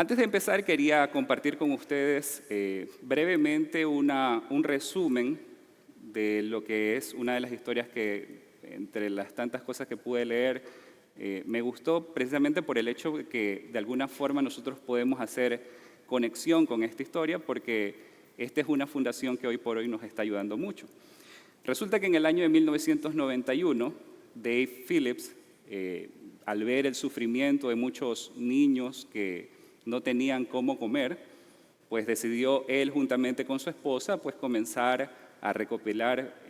Antes de empezar, quería compartir con ustedes brevemente un resumen de lo que es una de las historias que, entre las tantas cosas que pude leer, me gustó precisamente por el hecho de que de alguna forma nosotros podemos hacer conexión con esta historia, porque esta es una fundación que hoy por hoy nos está ayudando mucho. Resulta que en el año de 1991, Dave Phillips, al ver el sufrimiento de muchos niños que no tenían cómo comer, pues decidió él juntamente con su esposa pues comenzar a recopilar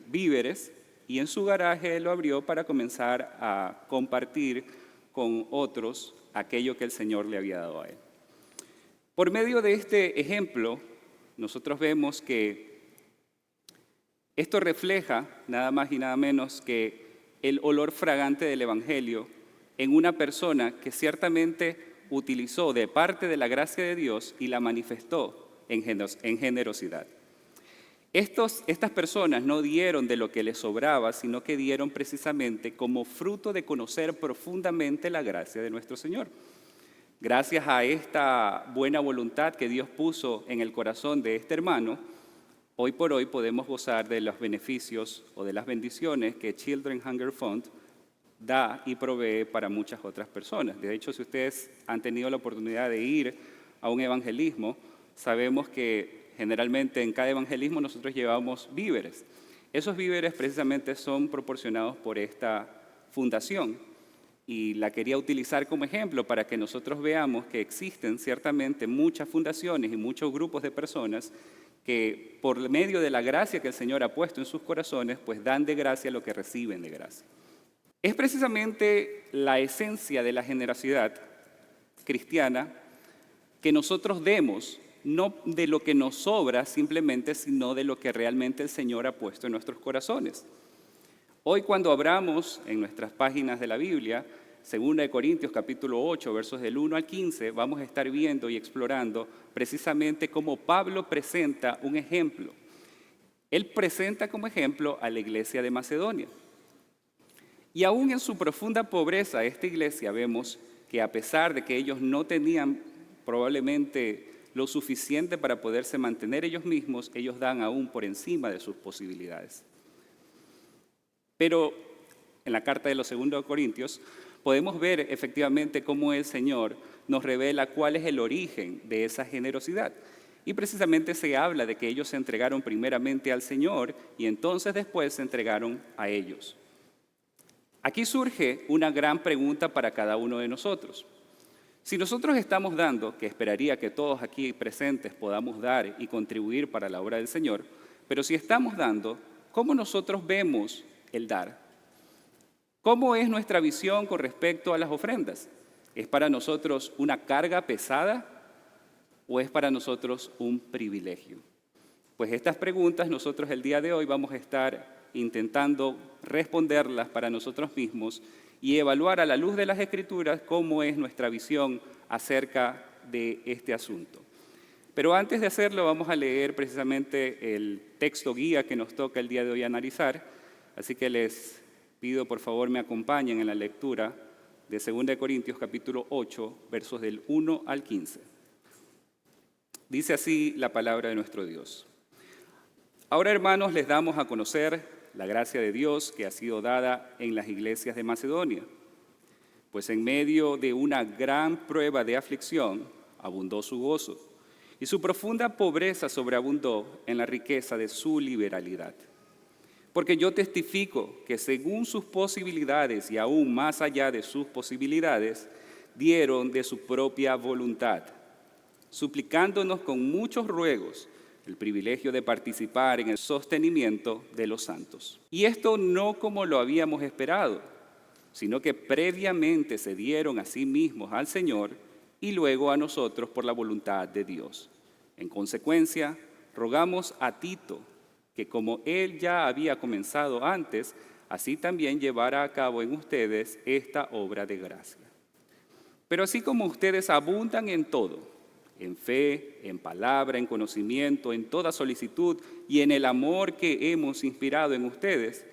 víveres, y en su garaje él lo abrió para comenzar a compartir con otros aquello que el Señor le había dado a él. Por medio de este ejemplo, nosotros vemos que esto refleja nada más y nada menos que el olor fragante del Evangelio en una persona que ciertamente utilizó de parte de la gracia de Dios y la manifestó en generosidad. Estas personas no dieron de lo que les sobraba, sino que dieron precisamente como fruto de conocer profundamente la gracia de nuestro Señor. Gracias a esta buena voluntad que Dios puso en el corazón de este hermano, hoy por hoy podemos gozar de los beneficios o de las bendiciones que Children's Hunger Fund da y provee para muchas otras personas. De hecho, si ustedes han tenido la oportunidad de ir a un evangelismo, sabemos que generalmente en cada evangelismo nosotros llevamos víveres. Esos víveres precisamente son proporcionados por esta fundación, y la quería utilizar como ejemplo para que nosotros veamos que existen ciertamente muchas fundaciones y muchos grupos de personas que por medio de la gracia que el Señor ha puesto en sus corazones, pues dan de gracia lo que reciben de gracia. Es precisamente la esencia de la generosidad cristiana que nosotros demos, no de lo que nos sobra simplemente, sino de lo que realmente el Señor ha puesto en nuestros corazones. Hoy, cuando abramos en nuestras páginas de la Biblia, 2 Corintios capítulo 8, versos del 1 al 15, vamos a estar viendo y explorando precisamente cómo Pablo presenta un ejemplo. Él presenta como ejemplo a la iglesia de Macedonia. Y aún en su profunda pobreza, esta iglesia vemos que a pesar de que ellos no tenían probablemente lo suficiente para poderse mantener ellos mismos, ellos dan aún por encima de sus posibilidades. Pero en la carta de los 2 Corintios podemos ver efectivamente cómo el Señor nos revela cuál es el origen de esa generosidad. Y precisamente se habla de que ellos se entregaron primeramente al Señor y entonces después se entregaron a ellos. Aquí surge una gran pregunta para cada uno de nosotros. Si nosotros estamos dando, que esperaría que todos aquí presentes podamos dar y contribuir para la obra del Señor, pero si estamos dando, ¿cómo nosotros vemos el dar? ¿Cómo es nuestra visión con respecto a las ofrendas? ¿Es para nosotros una carga pesada o es para nosotros un privilegio? Pues estas preguntas nosotros el día de hoy vamos a estar intentando responderlas para nosotros mismos y evaluar a la luz de las Escrituras cómo es nuestra visión acerca de este asunto. Pero antes de hacerlo vamos a leer precisamente el texto guía que nos toca el día de hoy analizar, así que les pido por favor me acompañen en la lectura de 2 Corintios capítulo 8, versos del 1 al 15. Dice así la palabra de nuestro Dios. Ahora, hermanos, les damos a conocer la gracia de Dios que ha sido dada en las iglesias de Macedonia, pues en medio de una gran prueba de aflicción abundó su gozo, y su profunda pobreza sobreabundó en la riqueza de su liberalidad. Porque yo testifico que según sus posibilidades y aún más allá de sus posibilidades, dieron de su propia voluntad, suplicándonos con muchos ruegos el privilegio de participar en el sostenimiento de los santos. Y esto no como lo habíamos esperado, sino que previamente se dieron a sí mismos al Señor y luego a nosotros por la voluntad de Dios. En consecuencia, rogamos a Tito que como él ya había comenzado antes, así también llevara a cabo en ustedes esta obra de gracia. Pero así como ustedes abundan en todo, en fe, en palabra, en conocimiento, en toda solicitud y en el amor que hemos inspirado en ustedes,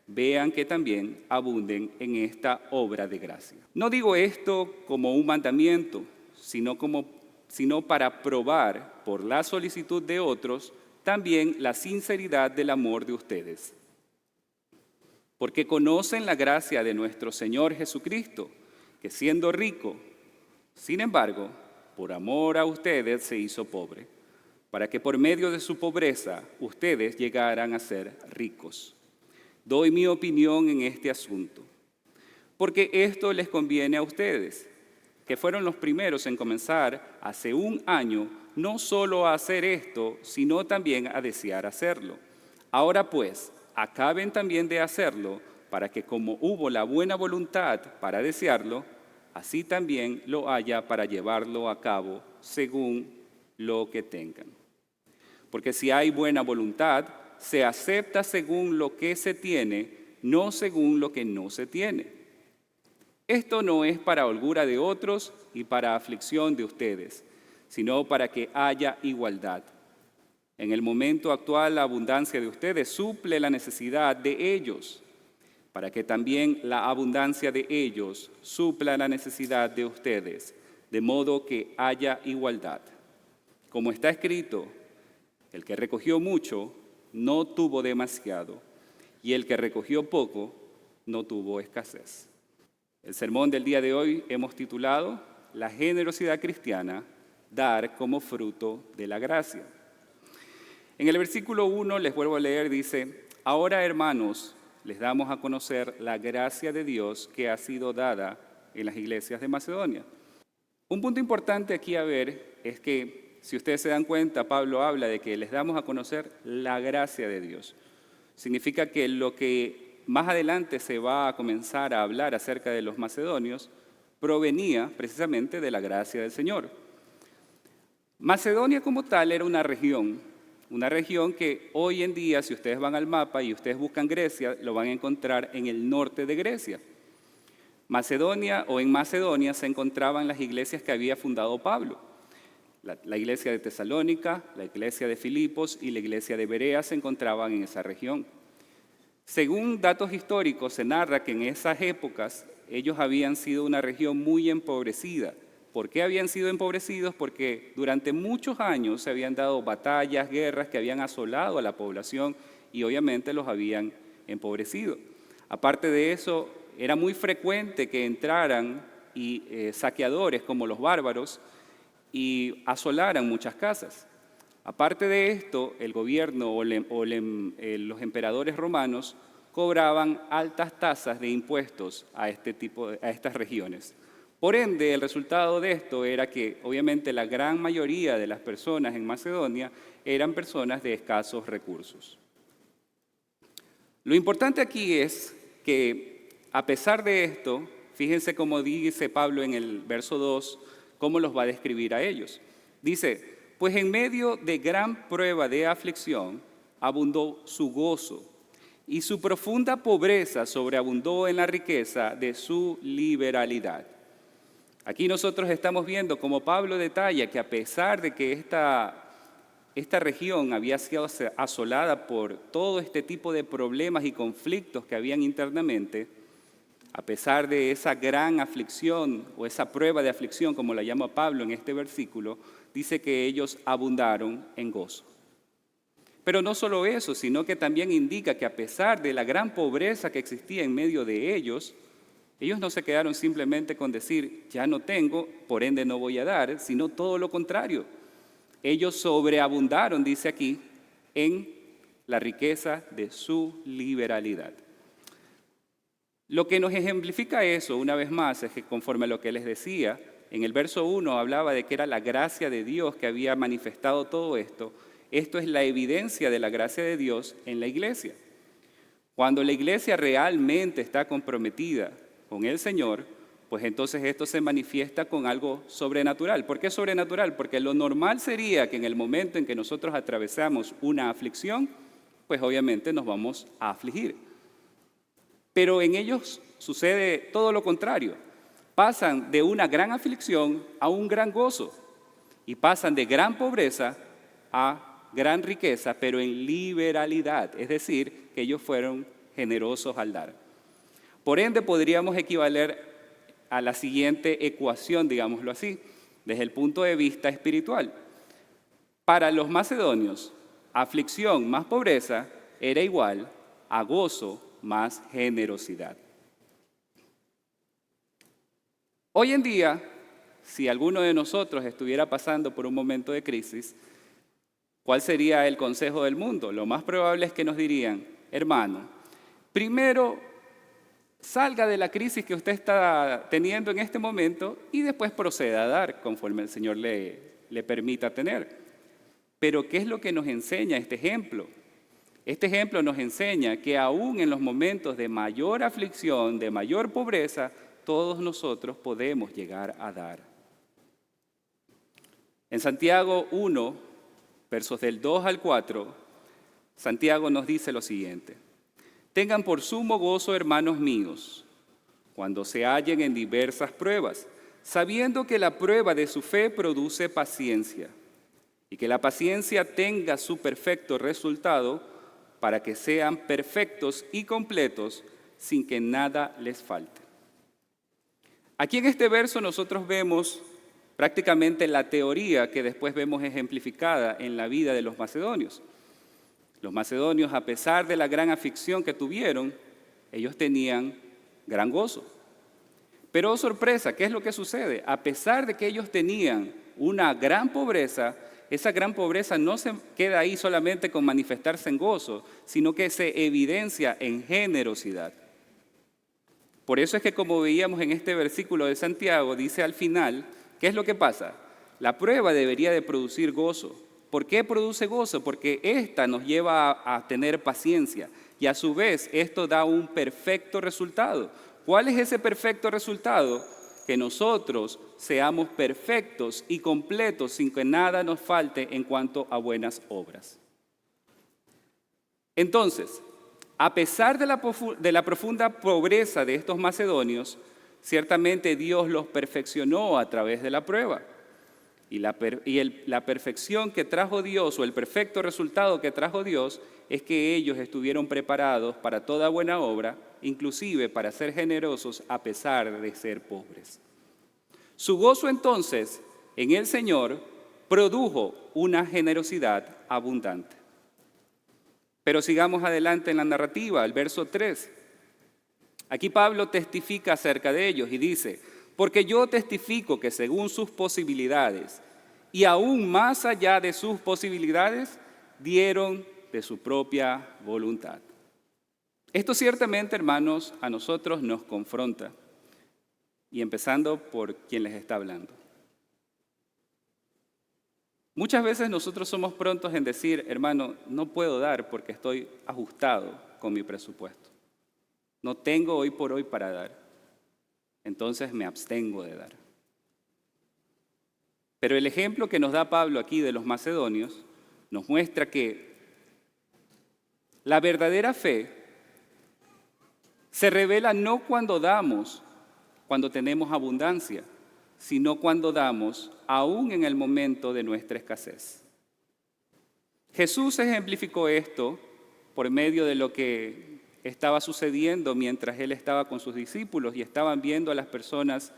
vean que también abunden en esta obra de gracia. No digo esto como un mandamiento, sino para probar por la solicitud de otros también la sinceridad del amor de ustedes. Porque conocen la gracia de nuestro Señor Jesucristo, que siendo rico, sin embargo, por amor a ustedes se hizo pobre, para que por medio de su pobreza ustedes llegaran a ser ricos. Doy mi opinión en este asunto, porque esto les conviene a ustedes, que fueron los primeros en comenzar hace un año, no solo a hacer esto, sino también a desear hacerlo. Ahora pues, acaben también de hacerlo, para que como hubo la buena voluntad para desearlo, así también lo haya para llevarlo a cabo según lo que tengan. Porque si hay buena voluntad, se acepta según lo que se tiene, no según lo que no se tiene. Esto no es para holgura de otros y para aflicción de ustedes, sino para que haya igualdad. En el momento actual, la abundancia de ustedes suple la necesidad de ellos, para que también la abundancia de ellos supla la necesidad de ustedes, de modo que haya igualdad. Como está escrito, el que recogió mucho no tuvo demasiado, y el que recogió poco no tuvo escasez. El sermón del día de hoy hemos titulado La generosidad cristiana, dar como fruto de la gracia. En el versículo 1, les vuelvo a leer, dice: Ahora, hermanos, les damos a conocer la gracia de Dios que ha sido dada en las iglesias de Macedonia. Un punto importante aquí a ver es que, si ustedes se dan cuenta, Pablo habla de que les damos a conocer la gracia de Dios. Significa que lo que más adelante se va a comenzar a hablar acerca de los macedonios provenía precisamente de la gracia del Señor. Macedonia como tal era una región que hoy en día, si ustedes van al mapa y ustedes buscan Grecia, lo van a encontrar en el norte de Grecia. En Macedonia se encontraban las iglesias que había fundado Pablo. La iglesia de Tesalónica, la iglesia de Filipos y la iglesia de Berea se encontraban en esa región. Según datos históricos, se narra que en esas épocas ellos habían sido una región muy empobrecida. ¿Por qué habían sido empobrecidos? Porque durante muchos años se habían dado batallas, guerras que habían asolado a la población y obviamente los habían empobrecido. Aparte de eso, era muy frecuente que entraran saqueadores como los bárbaros y asolaran muchas casas. Aparte de esto, el gobierno los emperadores romanos cobraban altas tasas de impuestos a estas regiones. Por ende, el resultado de esto era que, obviamente, la gran mayoría de las personas en Macedonia eran personas de escasos recursos. Lo importante aquí es que, a pesar de esto, fíjense cómo dice Pablo en el verso 2, cómo los va a describir a ellos. Dice: pues en medio de gran prueba de aflicción abundó su gozo, y su profunda pobreza sobreabundó en la riqueza de su liberalidad. Aquí nosotros estamos viendo como Pablo detalla que a pesar de que esta región había sido asolada por todo este tipo de problemas y conflictos que habían internamente, a pesar de esa gran aflicción o esa prueba de aflicción, como la llama Pablo en este versículo, dice que ellos abundaron en gozo. Pero no solo eso, sino que también indica que a pesar de la gran pobreza que existía en medio de ellos no se quedaron simplemente con decir, ya no tengo, por ende no voy a dar, sino todo lo contrario. Ellos sobreabundaron, dice aquí, en la riqueza de su liberalidad. Lo que nos ejemplifica eso, una vez más, es que conforme a lo que les decía, en el verso 1 hablaba de que era la gracia de Dios que había manifestado todo esto. Esto es la evidencia de la gracia de Dios en la iglesia. Cuando la iglesia realmente está comprometida con el Señor, pues entonces esto se manifiesta con algo sobrenatural. ¿Por qué sobrenatural? Porque lo normal sería que en el momento en que nosotros atravesamos una aflicción, pues obviamente nos vamos a afligir. Pero en ellos sucede todo lo contrario. Pasan de una gran aflicción a un gran gozo y pasan de gran pobreza a gran riqueza, pero en liberalidad, es decir, que ellos fueron generosos al dar. Por ende, podríamos equivaler a la siguiente ecuación, digámoslo así. desde el punto de vista espiritual. Para los macedonios, aflicción más pobreza era igual a gozo más generosidad. Hoy en día, si alguno de nosotros estuviera pasando por un momento de crisis, ¿cuál sería el consejo del mundo? Lo más probable es que nos dirían: hermano, primero salga de la crisis que usted está teniendo en este momento y después proceda a dar conforme el Señor le permita tener. Pero ¿qué es lo que nos enseña este ejemplo? Este ejemplo nos enseña que aún en los momentos de mayor aflicción, de mayor pobreza, todos nosotros podemos llegar a dar. En Santiago 1, versos del 2 al 4, Santiago nos dice lo siguiente: tengan por sumo gozo, hermanos míos, cuando se hallen en diversas pruebas, sabiendo que la prueba de su fe produce paciencia, y que la paciencia tenga su perfecto resultado, para que sean perfectos y completos, sin que nada les falte. Aquí en este verso nosotros vemos prácticamente la teoría que después vemos ejemplificada en la vida de los macedonios. Los macedonios, a pesar de la gran aflicción que tuvieron, ellos tenían gran gozo. Pero, oh sorpresa, ¿qué es lo que sucede? A pesar de que ellos tenían una gran pobreza, esa gran pobreza no se queda ahí solamente con manifestarse en gozo, sino que se evidencia en generosidad. Por eso es que, como veíamos en este versículo de Santiago, dice al final, ¿qué es lo que pasa? La prueba debería de producir gozo. ¿Por qué produce gozo? Porque esta nos lleva a tener paciencia y a su vez esto da un perfecto resultado. ¿Cuál es ese perfecto resultado? Que nosotros seamos perfectos y completos sin que nada nos falte en cuanto a buenas obras. Entonces, a pesar de la profunda pobreza de estos macedonios, ciertamente Dios los perfeccionó a través de la prueba. Y la perfección que trajo Dios, o el perfecto resultado que trajo Dios, es que ellos estuvieron preparados para toda buena obra, inclusive para ser generosos a pesar de ser pobres. Su gozo entonces en el Señor produjo una generosidad abundante. Pero sigamos adelante en la narrativa, el verso 3. Aquí Pablo testifica acerca de ellos y dice: porque yo testifico que según sus posibilidades y aún más allá de sus posibilidades, dieron de su propia voluntad. Esto ciertamente, hermanos, a nosotros nos confronta, y empezando por quien les está hablando. Muchas veces nosotros somos prontos en decir: hermano, no puedo dar porque estoy ajustado con mi presupuesto. No tengo hoy por hoy para dar. Entonces me abstengo de dar. Pero el ejemplo que nos da Pablo aquí de los macedonios nos muestra que la verdadera fe se revela no cuando damos, cuando tenemos abundancia, sino cuando damos aún en el momento de nuestra escasez. Jesús ejemplificó esto por medio de lo que estaba sucediendo mientras Él estaba con sus discípulos y estaban viendo a las personas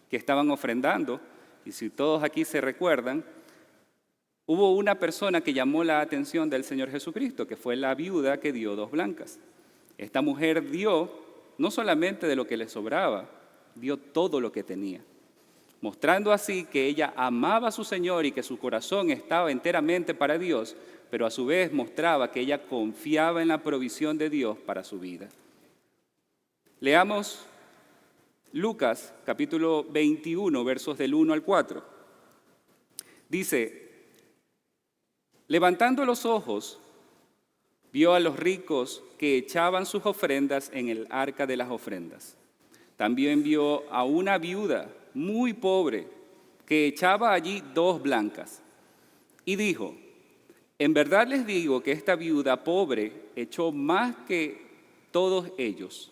que estaban ofrendando. Y si todos aquí se recuerdan, hubo una persona que llamó la atención del Señor Jesucristo, que fue la viuda que dio 2 blancas. Esta mujer dio no solamente de lo que le sobraba, dio todo lo que tenía, mostrando así que ella amaba a su Señor y que su corazón estaba enteramente para Dios, pero a su vez mostraba que ella confiaba en la provisión de Dios para su vida. Leamos Lucas capítulo 21, versos del 1 al 4. Dice: levantando los ojos, vio a los ricos que echaban sus ofrendas en el arca de las ofrendas. También vio a una viuda muy pobre que echaba allí 2 blancas. Y dijo: en verdad les digo que esta viuda pobre echó más que todos ellos,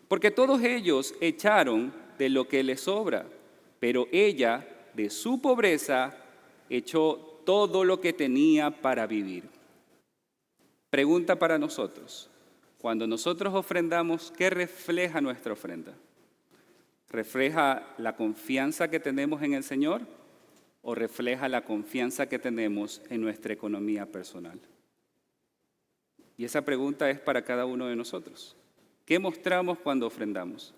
porque todos ellos echaron de lo que les sobra, pero ella de su pobreza echó todo lo que tenía para vivir. Pregunta para nosotros: cuando nosotros ofrendamos, ¿qué refleja nuestra ofrenda? ¿Refleja la confianza que tenemos en el Señor? o refleja la confianza que tenemos en nuestra economía personal? Y esa pregunta es para cada uno de nosotros. ¿Qué mostramos cuando ofrendamos?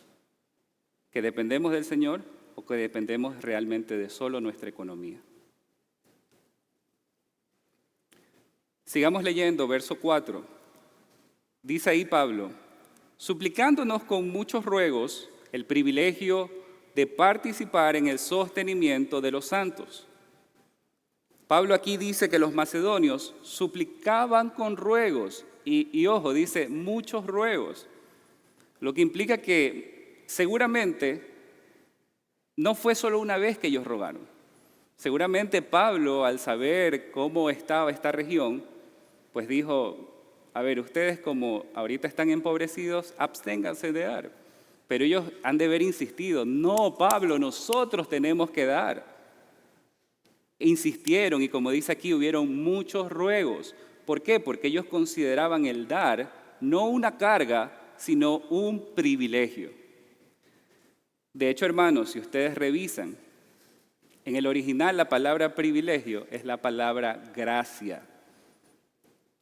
¿Que dependemos del Señor o que dependemos realmente de solo nuestra economía? Sigamos leyendo, verso 4. Dice ahí Pablo: suplicándonos con muchos ruegos el privilegio de participar en el sostenimiento de los santos. Pablo aquí dice que los macedonios suplicaban con ruegos, y ojo, dice muchos ruegos, lo que implica que seguramente no fue solo una vez que ellos rogaron. Seguramente Pablo, al saber cómo estaba esta región, pues dijo: a ver, ustedes como ahorita están empobrecidos, absténganse de dar. Pero ellos han de haber insistido: no, Pablo, nosotros tenemos que dar. Insistieron, y como dice aquí, hubieron muchos ruegos. ¿Por qué? Porque ellos consideraban el dar no una carga, sino un privilegio. De hecho, hermanos, si ustedes revisan, en el original la palabra privilegio es la palabra gracia.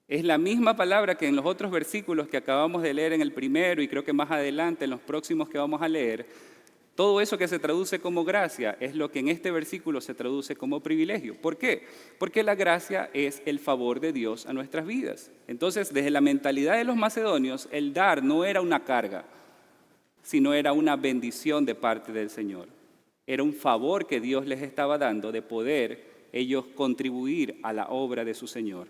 Es la misma palabra que en los otros versículos que acabamos de leer en el primero, y creo que más adelante en los próximos que vamos a leer. Todo eso que se traduce como gracia es lo que en este versículo se traduce como privilegio. ¿Por qué? Porque la gracia es el favor de Dios a nuestras vidas. Entonces, desde la mentalidad de los macedonios, el dar no era una carga, sino era una bendición de parte del Señor. Era un favor que Dios les estaba dando de poder ellos contribuir a la obra de su Señor.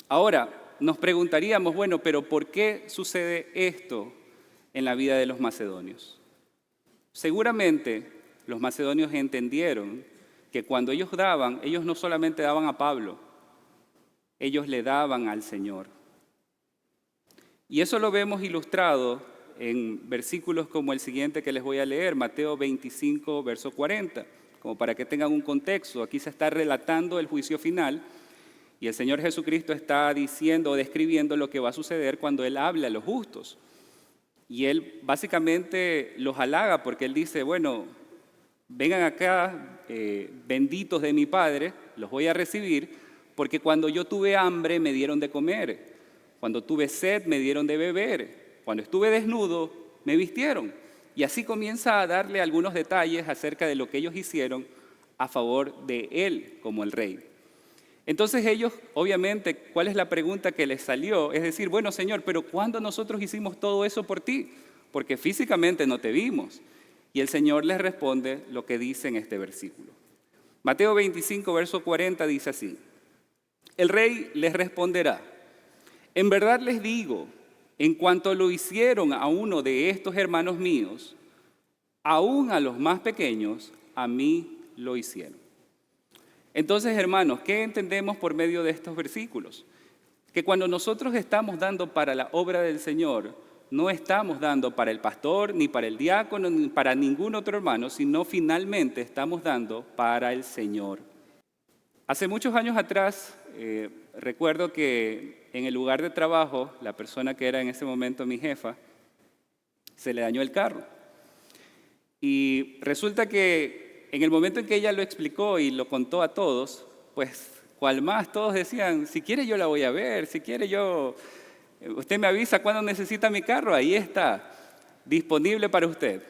Ahora, nos preguntaríamos, bueno, pero ¿por qué sucede esto en la vida de los macedonios? Seguramente los macedonios entendieron que cuando ellos daban, ellos no solamente daban a Pablo, ellos le daban al Señor. Y eso lo vemos ilustrado en versículos como el siguiente que les voy a leer, Mateo 25, verso 40, como para que tengan un contexto. Aquí se está relatando el juicio final y el Señor Jesucristo está diciendo o describiendo lo que va a suceder cuando Él habla a los justos. Y Él básicamente los halaga porque Él dice: bueno, vengan acá, benditos de mi Padre, los voy a recibir, porque cuando yo tuve hambre me dieron de comer, cuando tuve sed me dieron de beber, cuando estuve desnudo me vistieron. Y así comienza a darle algunos detalles acerca de lo que ellos hicieron a favor de Él como el Rey. Entonces ellos, obviamente, ¿cuál es la pregunta que les salió? Es decir, bueno, Señor, pero ¿cuándo nosotros hicimos todo eso por ti? Porque físicamente no te vimos. Y el Señor les responde lo que dice en este versículo. Mateo 25, verso 40 dice así: el Rey les responderá: en verdad les digo, en cuanto lo hicieron a uno de estos hermanos míos, aún a los más pequeños, a mí lo hicieron. Entonces, hermanos, ¿qué entendemos por medio de estos versículos? Que cuando nosotros estamos dando para la obra del Señor, no estamos dando para el pastor, ni para el diácono, ni para ningún otro hermano, sino finalmente estamos dando para el Señor. Hace muchos años atrás, recuerdo que en el lugar de trabajo, la persona que era en ese momento mi jefa, se le dañó el carro. Y resulta que en el momento en que ella lo explicó y lo contó a todos, pues cual más todos decían: si quiere yo la voy a ver, si quiere usted me avisa cuando necesita mi carro, ahí está, disponible para usted.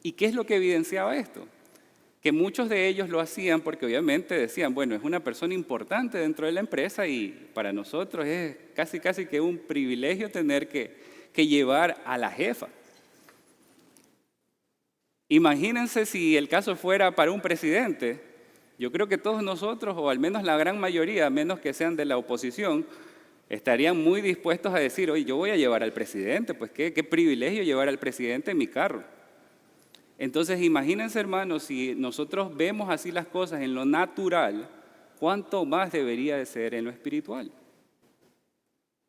¿Y qué es lo que evidenciaba esto? Que muchos de ellos lo hacían porque obviamente decían: bueno, es una persona importante dentro de la empresa y para nosotros es casi que un privilegio tener que llevar a la jefa. Imagínense si el caso fuera para un presidente. Yo creo que todos nosotros, o al menos la gran mayoría, a menos que sean de la oposición, estarían muy dispuestos a decir: oye, yo voy a llevar al presidente, pues qué privilegio llevar al presidente en mi carro. Entonces imagínense, hermanos, si nosotros vemos así las cosas en lo natural, ¿cuánto más debería de ser en lo espiritual?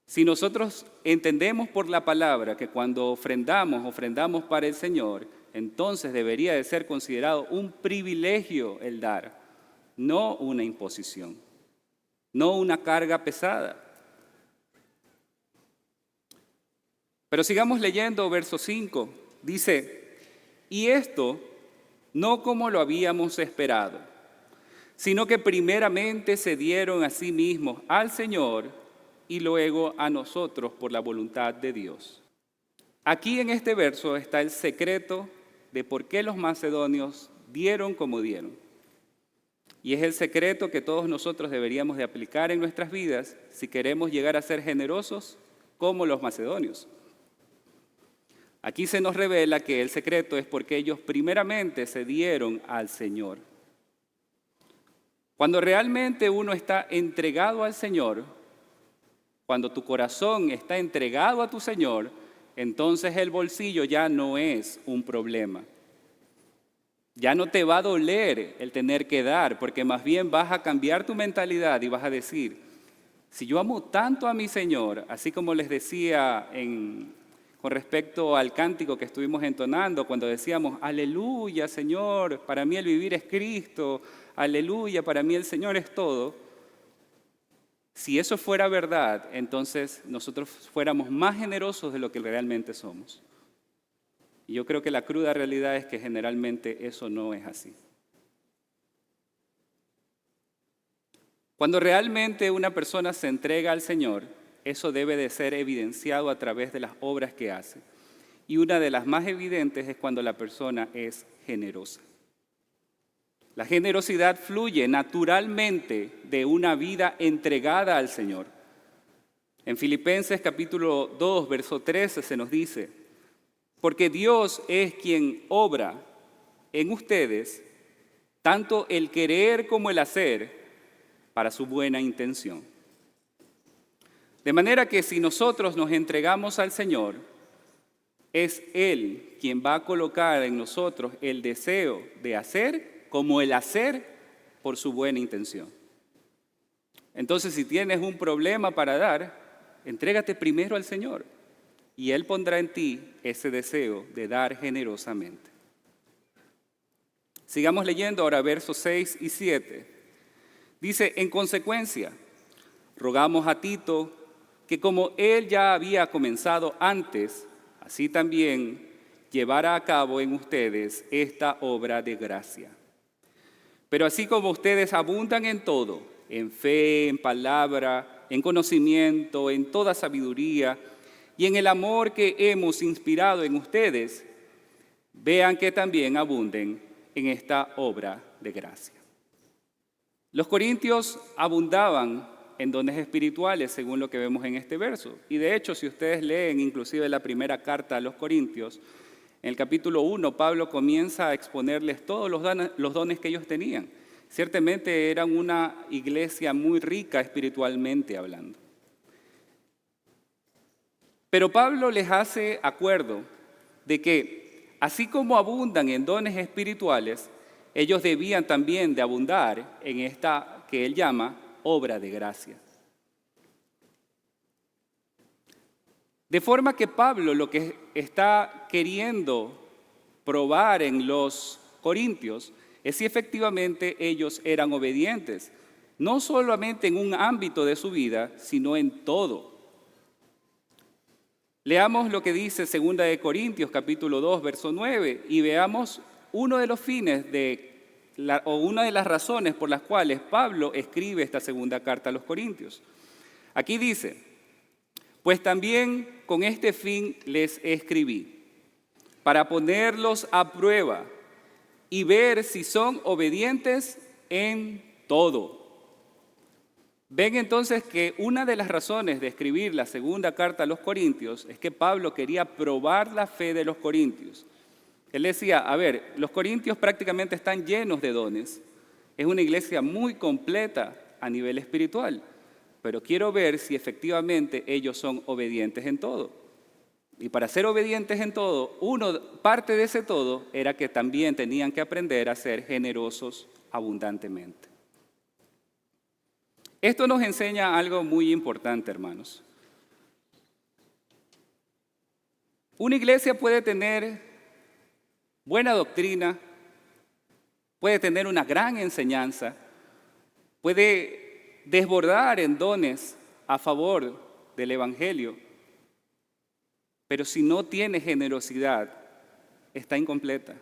Si nosotros entendemos por la palabra que cuando ofrendamos para el Señor, entonces debería de ser considerado un privilegio el dar, no una imposición, no una carga pesada. Pero sigamos leyendo verso 5. Dice: y esto no como lo habíamos esperado, sino que primeramente se dieron a sí mismos al Señor y luego a nosotros por la voluntad de Dios. Aquí en este verso está el secreto de por qué los macedonios dieron como dieron. Y es el secreto que todos nosotros deberíamos de aplicar en nuestras vidas si queremos llegar a ser generosos como los macedonios. Aquí se nos revela que el secreto es porque ellos primeramente se dieron al Señor. Cuando realmente uno está entregado al Señor, cuando tu corazón está entregado a tu Señor, entonces el bolsillo ya no es un problema. Ya no te va a doler el tener que dar, porque más bien vas a cambiar tu mentalidad y vas a decir, si yo amo tanto a mi Señor, así como les decía con respecto al cántico que estuvimos entonando, cuando decíamos, aleluya Señor, para mí el vivir es Cristo, aleluya, para mí el Señor es todo. Si eso fuera verdad, entonces nosotros fuéramos más generosos de lo que realmente somos. Y yo creo que la cruda realidad es que generalmente eso no es así. Cuando realmente una persona se entrega al Señor, eso debe de ser evidenciado a través de las obras que hace. Y una de las más evidentes es cuando la persona es generosa. La generosidad fluye naturalmente de una vida entregada al Señor. En Filipenses capítulo 2, verso 13 se nos dice, porque Dios es quien obra en ustedes tanto el querer como el hacer para su buena intención. De manera que si nosotros nos entregamos al Señor, es Él quien va a colocar en nosotros el deseo de hacer como el hacer por su buena intención. Entonces, si tienes un problema para dar, entrégate primero al Señor y Él pondrá en ti ese deseo de dar generosamente. Sigamos leyendo ahora versos 6 y 7. Dice, en consecuencia, rogamos a Tito que como él ya había comenzado antes, así también llevara a cabo en ustedes esta obra de gracia. Pero así como ustedes abundan en todo, en fe, en palabra, en conocimiento, en toda sabiduría y en el amor que hemos inspirado en ustedes, vean que también abunden en esta obra de gracia. Los corintios abundaban en dones espirituales, según lo que vemos en este verso. Y de hecho, si ustedes leen inclusive la primera carta a los corintios, en el capítulo 1, Pablo comienza a exponerles todos los dones que ellos tenían. Ciertamente eran una iglesia muy rica espiritualmente hablando. Pero Pablo les hace acuerdo de que, así como abundan en dones espirituales, ellos debían también de abundar en esta que él llama obra de gracia. De forma que Pablo lo que está queriendo probar en los corintios es si efectivamente ellos eran obedientes, no solamente en un ámbito de su vida, sino en todo. Leamos lo que dice 2 de Corintios capítulo 2, verso 9, y veamos uno de los fines o una de las razones por las cuales Pablo escribe esta segunda carta a los Corintios. Aquí dice, pues también con este fin les escribí, para ponerlos a prueba y ver si son obedientes en todo. Ven entonces que una de las razones de escribir la segunda carta a los Corintios es que Pablo quería probar la fe de los corintios. Él decía, a ver, los corintios prácticamente están llenos de dones. Es una iglesia muy completa a nivel espiritual, pero quiero ver si efectivamente ellos son obedientes en todo. Y para ser obedientes en todo, parte de ese todo era que también tenían que aprender a ser generosos abundantemente. Esto nos enseña algo muy importante, hermanos. Una iglesia puede tener buena doctrina, puede tener una gran enseñanza, puede desbordar en dones a favor del Evangelio, pero si no tiene generosidad, está incompleta.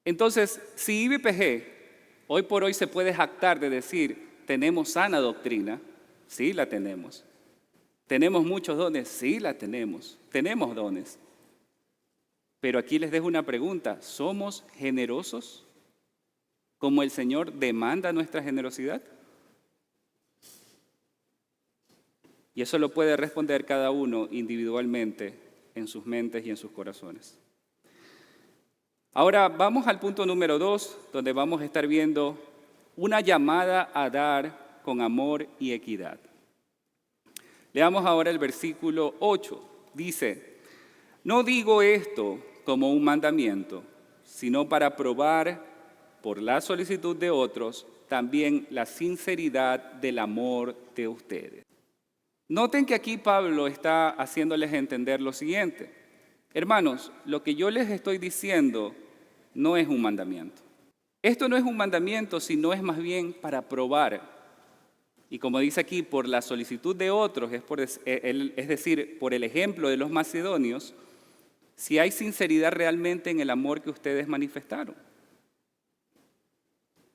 Entonces, si IBPG hoy por hoy se puede jactar de decir, tenemos sana doctrina, sí la tenemos. ¿Tenemos muchos dones? Sí la tenemos. Tenemos dones. Pero aquí les dejo una pregunta, ¿somos generosos como el Señor demanda nuestra generosidad? Y eso lo puede responder cada uno individualmente en sus mentes y en sus corazones. Ahora vamos al punto número 2, donde vamos a estar viendo una llamada a dar con amor y equidad. Leamos ahora el versículo 8. Dice, no digo esto como un mandamiento, sino para probar por la solicitud de otros también la sinceridad del amor de ustedes. Noten que aquí Pablo está haciéndoles entender lo siguiente. Hermanos, lo que yo les estoy diciendo no es un mandamiento. Esto no es un mandamiento, sino es más bien para probar. Y como dice aquí, por la solicitud de otros, es decir, por el ejemplo de los macedonios, si hay sinceridad realmente en el amor que ustedes manifestaron.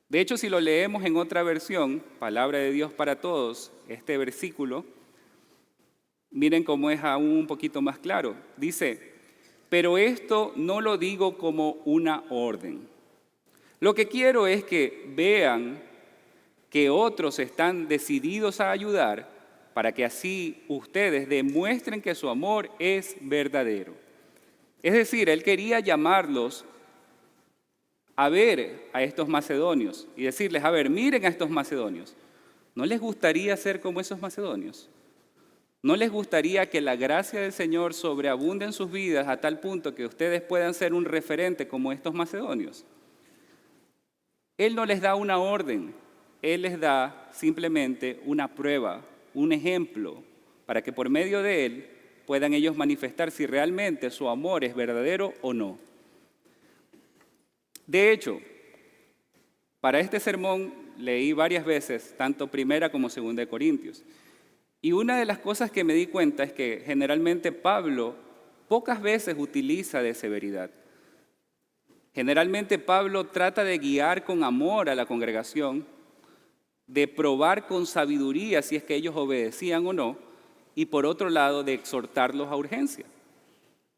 De hecho, si lo leemos en otra versión, Palabra de Dios para Todos, este versículo, miren cómo es aún un poquito más claro. Dice, pero esto no lo digo como una orden. Lo que quiero es que vean que otros están decididos a ayudar para que así ustedes demuestren que su amor es verdadero. Es decir, él quería llamarlos a ver a estos macedonios y decirles, a ver, miren a estos macedonios. ¿No les gustaría ser como esos macedonios? ¿No les gustaría que la gracia del Señor sobreabunde en sus vidas a tal punto que ustedes puedan ser un referente como estos macedonios? Él no les da una orden, Él les da simplemente una prueba, un ejemplo, para que por medio de Él puedan ellos manifestar si realmente su amor es verdadero o no. De hecho, para este sermón leí varias veces, tanto Primera como Segunda de Corintios. Y una de las cosas que me di cuenta es que generalmente Pablo pocas veces utiliza de severidad. Generalmente Pablo trata de guiar con amor a la congregación, de probar con sabiduría si es que ellos obedecían o no, y por otro lado de exhortarlos a urgencia.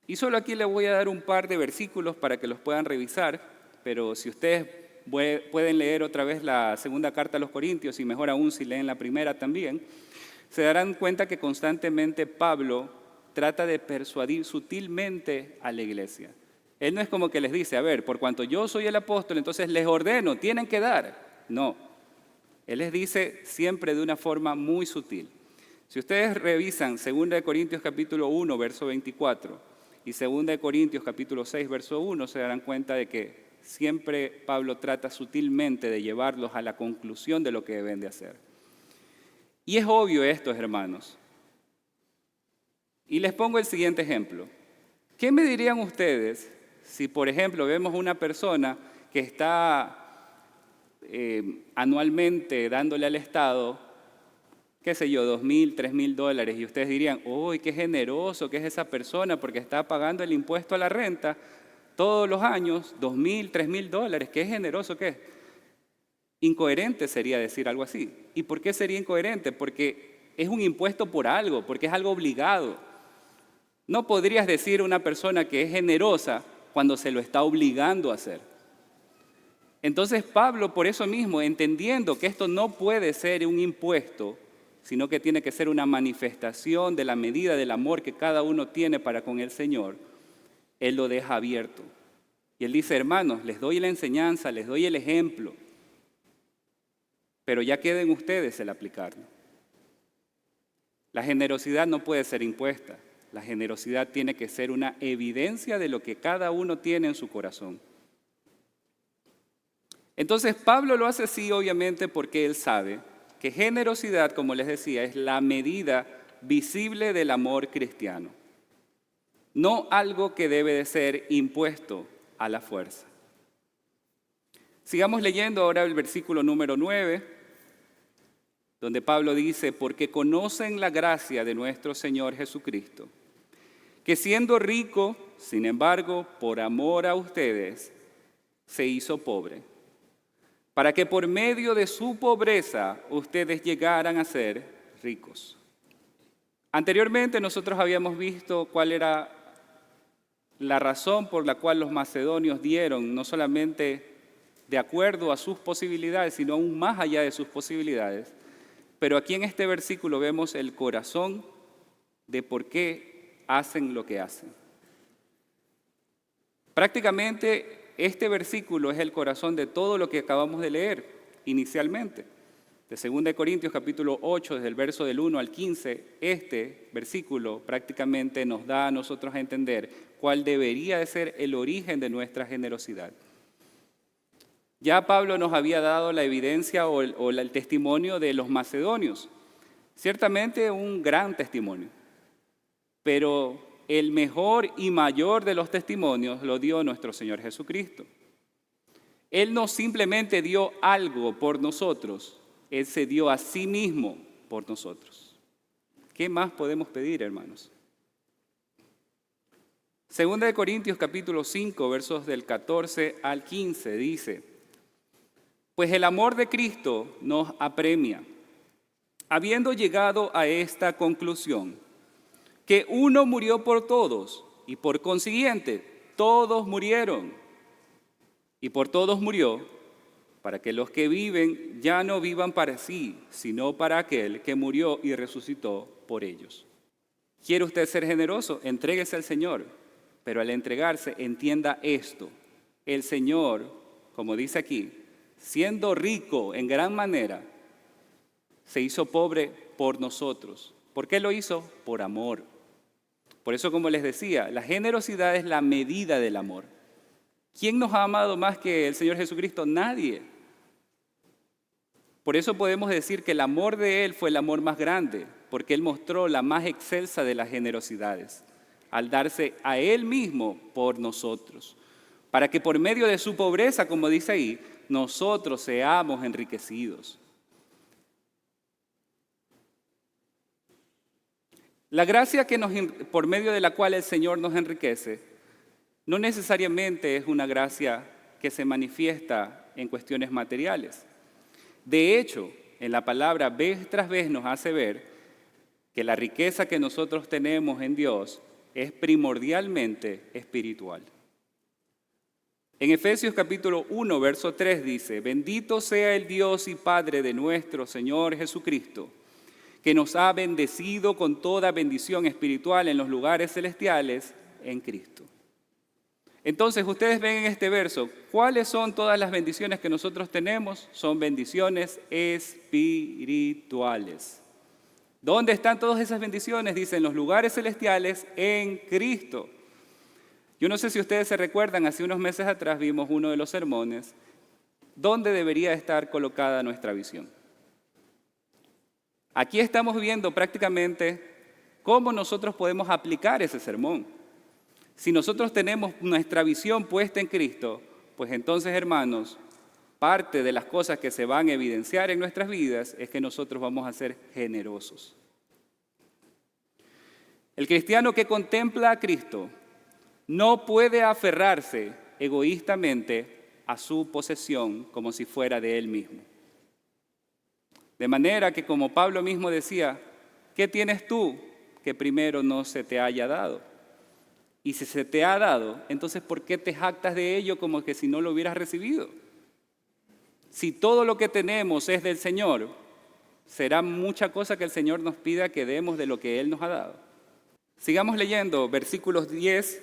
Y solo aquí les voy a dar un par de versículos para que los puedan revisar, pero si ustedes pueden leer otra vez la segunda carta a los Corintios, y mejor aún si leen la primera también, se darán cuenta que constantemente Pablo trata de persuadir sutilmente a la iglesia. Él no es como que les dice, a ver, por cuanto yo soy el apóstol, entonces les ordeno, tienen que dar. No, él les dice siempre de una forma muy sutil. Si ustedes revisan 2 Corintios capítulo 1, verso 24, y 2 Corintios capítulo 6, verso 1, se darán cuenta de que siempre Pablo trata sutilmente de llevarlos a la conclusión de lo que deben de hacer. Y es obvio esto, hermanos. Y les pongo el siguiente ejemplo. ¿Qué me dirían ustedes si, por ejemplo, vemos una persona que está anualmente dándole al Estado, qué sé yo, $2,000, $3,000, y ustedes dirían, uy, qué generoso que es esa persona porque está pagando el impuesto a la renta todos los años, $2,000, $3,000, qué generoso que es? Incoherente sería decir algo así. ¿Y por qué sería incoherente? Porque es un impuesto por algo, porque es algo obligado. No podrías decir a una persona que es generosa cuando se lo está obligando a hacer. Entonces Pablo, por eso mismo, entendiendo que esto no puede ser un impuesto, sino que tiene que ser una manifestación de la medida del amor que cada uno tiene para con el Señor, él lo deja abierto. Y él dice, hermanos, les doy la enseñanza, les doy el ejemplo, pero ya queden ustedes el aplicarlo. La generosidad no puede ser impuesta. La generosidad tiene que ser una evidencia de lo que cada uno tiene en su corazón. Entonces Pablo lo hace así obviamente porque él sabe que generosidad, como les decía, es la medida visible del amor cristiano. No algo que debe de ser impuesto a la fuerza. Sigamos leyendo ahora el versículo número 9, donde Pablo dice, porque conocen la gracia de nuestro Señor Jesucristo, que siendo rico, sin embargo, por amor a ustedes, se hizo pobre, para que por medio de su pobreza ustedes llegaran a ser ricos. Anteriormente nosotros habíamos visto cuál era la razón por la cual los macedonios dieron, no solamente de acuerdo a sus posibilidades, sino aún más allá de sus posibilidades. Pero aquí en este versículo vemos el corazón de por qué hacen lo que hacen. Prácticamente este versículo es el corazón de todo lo que acabamos de leer inicialmente. De 2 Corintios capítulo 8, desde el verso del 1 al 15, este versículo prácticamente nos da a nosotros a entender cuál debería de ser el origen de nuestra generosidad. Ya Pablo nos había dado la evidencia o el testimonio de los macedonios. Ciertamente un gran testimonio, pero el mejor y mayor de los testimonios lo dio nuestro Señor Jesucristo. Él no simplemente dio algo por nosotros, Él se dio a sí mismo por nosotros. ¿Qué más podemos pedir, hermanos? 2 Corintios capítulo 5, versos del 14 al 15 dice: Pues el amor de Cristo nos apremia, habiendo llegado a esta conclusión, que uno murió por todos, y por consiguiente todos murieron. Y por todos murió, para que los que viven ya no vivan para sí, sino para aquel que murió y resucitó por ellos. ¿Quiere usted ser generoso? Entréguese al Señor, pero al entregarse entienda esto: el Señor, como dice aquí, siendo rico en gran manera, se hizo pobre por nosotros. ¿Por qué lo hizo? Por amor. Por eso, como les decía, la generosidad es la medida del amor. ¿Quién nos ha amado más que el Señor Jesucristo? Nadie. Por eso podemos decir que el amor de Él fue el amor más grande, porque Él mostró la más excelsa de las generosidades, al darse a Él mismo por nosotros, para que por medio de su pobreza, como dice ahí, nosotros seamos enriquecidos. La gracia por medio de la cual el Señor nos enriquece no necesariamente es una gracia que se manifiesta en cuestiones materiales. De hecho, en la palabra vez tras vez nos hace ver que la riqueza que nosotros tenemos en Dios es primordialmente espiritual. En Efesios capítulo 1, verso 3 dice: Bendito sea el Dios y Padre de nuestro Señor Jesucristo, que nos ha bendecido con toda bendición espiritual en los lugares celestiales en Cristo. Entonces, ustedes ven en este verso, ¿cuáles son todas las bendiciones que nosotros tenemos? Son bendiciones espirituales. ¿Dónde están todas esas bendiciones? Dice, en los lugares celestiales en Cristo. Yo no sé si ustedes se recuerdan, hace unos meses atrás vimos uno de los sermones, ¿dónde debería estar colocada nuestra visión? Aquí estamos viendo prácticamente cómo nosotros podemos aplicar ese sermón. Si nosotros tenemos nuestra visión puesta en Cristo, pues entonces, hermanos, parte de las cosas que se van a evidenciar en nuestras vidas es que nosotros vamos a ser generosos. El cristiano que contempla a Cristo no puede aferrarse egoístamente a su posesión como si fuera de él mismo. De manera que, como Pablo mismo decía, ¿qué tienes tú que primero no se te haya dado? Y si se te ha dado, entonces ¿por qué te jactas de ello como que si no lo hubieras recibido? Si todo lo que tenemos es del Señor, será mucha cosa que el Señor nos pida que demos de lo que Él nos ha dado. Sigamos leyendo versículos 10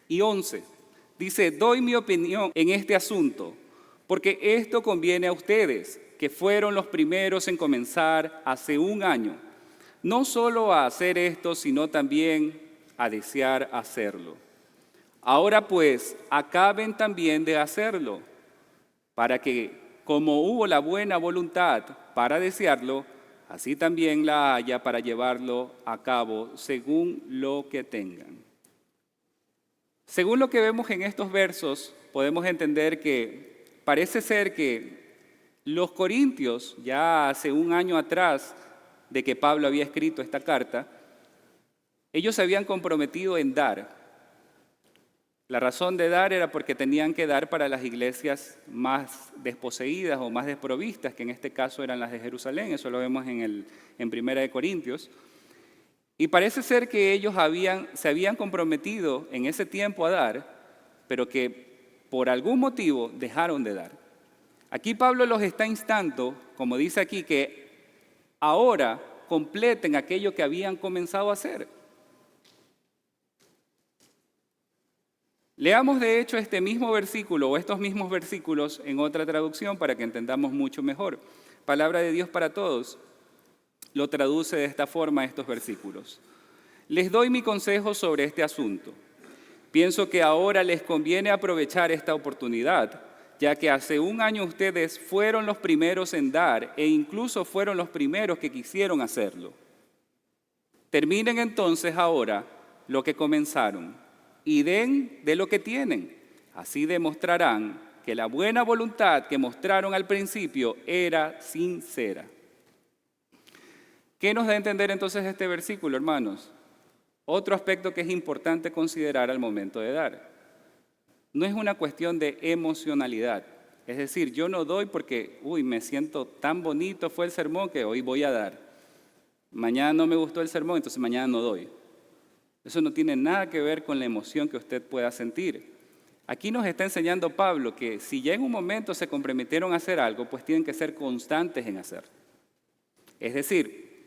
y 11. Dice, doy mi opinión en este asunto, porque esto conviene a ustedes, que fueron los primeros en comenzar hace un año, no solo a hacer esto, sino también a desear hacerlo. Ahora pues, acaben también de hacerlo, para que, como hubo la buena voluntad para desearlo, así también la haya para llevarlo a cabo según lo que tengan. Según lo que vemos en estos versos, podemos entender que parece ser que los corintios, ya hace un año atrás de que Pablo había escrito esta carta, ellos se habían comprometido en dar La razón de dar era porque tenían que dar para las iglesias más desposeídas o más desprovistas, que en este caso eran las de Jerusalén. Eso lo vemos en Primera de Corintios. Y parece ser que ellos se habían comprometido en ese tiempo a dar, pero que por algún motivo dejaron de dar. Aquí Pablo los está instando, como dice aquí, que ahora completen aquello que habían comenzado a hacer. Leamos de hecho este mismo versículo o estos mismos versículos en otra traducción para que entendamos mucho mejor. Palabra de Dios para todos lo traduce de esta forma estos versículos. Les doy mi consejo sobre este asunto. Pienso que ahora les conviene aprovechar esta oportunidad, ya que hace un año ustedes fueron los primeros en dar e incluso fueron los primeros que quisieron hacerlo. Terminen entonces ahora lo que comenzaron y den de lo que tienen. Así demostrarán que la buena voluntad que mostraron al principio era sincera. ¿Qué nos da a entender entonces este versículo, hermanos? Otro aspecto que es importante considerar al momento de dar. No es una cuestión de emocionalidad. Es decir, yo no doy porque, me siento tan bonito, fue el sermón que hoy voy a dar. Mañana no me gustó el sermón, entonces mañana no doy. Eso no tiene nada que ver con la emoción que usted pueda sentir. Aquí nos está enseñando Pablo que si ya en un momento se comprometieron a hacer algo, pues tienen que ser constantes en hacer. Es decir,